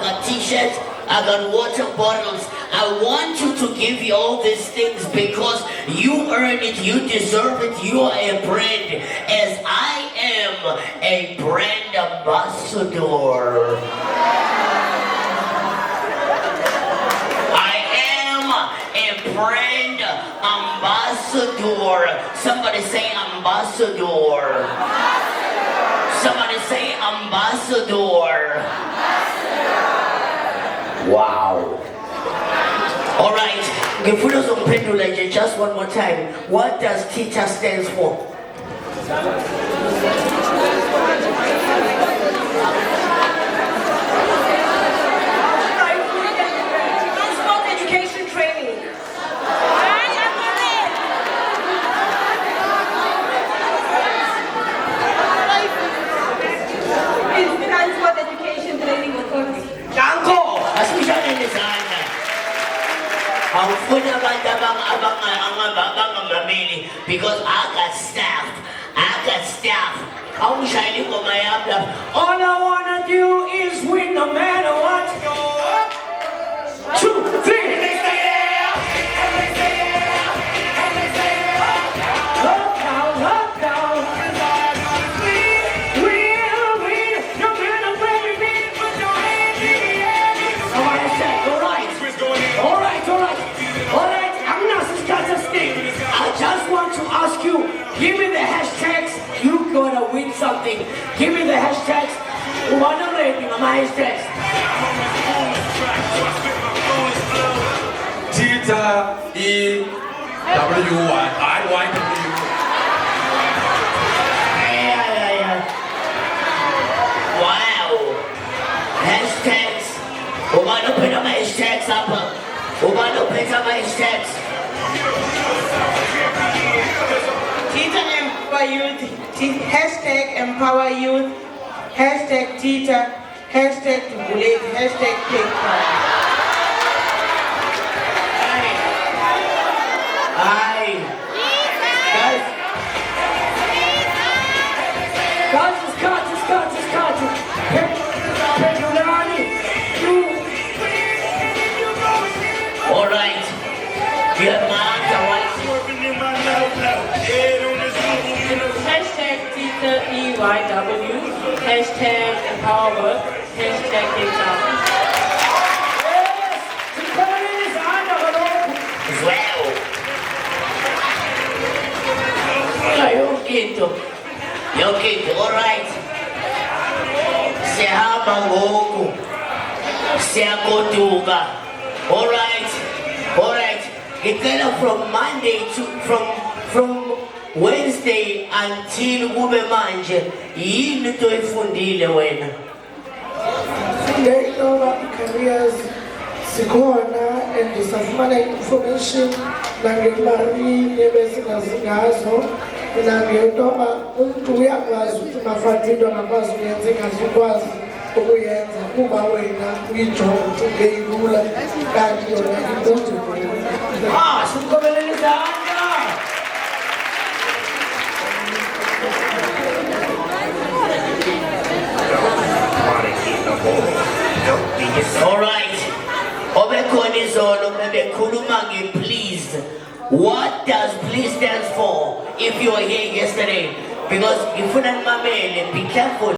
got t-shirts, I got water bottles. I want you to give you all these things because you earn it, you deserve it, you are a brand, as I am a brand ambassador. I am a brand ambassador. Somebody say ambassador. Somebody say ambassador. Wow. All right. Just one more time. What does TITA stands for? Transport Education Training. It's Transport Education Training Authority. Janko, asibishane nezandla. Awufuna abantu abangamameli because I got staff. Awungishayela ingoma yami lapha. All I wanna do is win no matter what. 2, 3. Give me the hashtags, you gonna win something. Give me the hashtags. One rating on my hashtags. TITA EWYYW. Wow. Hashtags. Umano pena my hashtags up. Umano pena my hashtags. TITA Empower Youth, hashtag Empower Youth, hashtag TITA, hashtag Bullet, hashtag Take Part. Aye. Guys, it's cut. All right. You have my answer, right? Hashtag TITA EYW, hashtag Empower, hashtag TikTok. Well. Yonke, all right. Siyahamba ngoku. Siyagoduka. All right. Ngicela from Monday from Wednesday until kube manje yini into efundile wena? Funde ngoba careers sikhona and safumana information nangemali ebesingazingazo nangentoba umuntu uyakwazi ukuthi mafati into angakwazi uyenza engazukwazi ukuyenza kuba wena uyijonga ukuthi ungeyilula kanti yona into Sikhobelele izandla. All right. Obekhona izolo bebekhuluma nge-please. What does please stand for? If you were here yesterday, because if you don't be careful.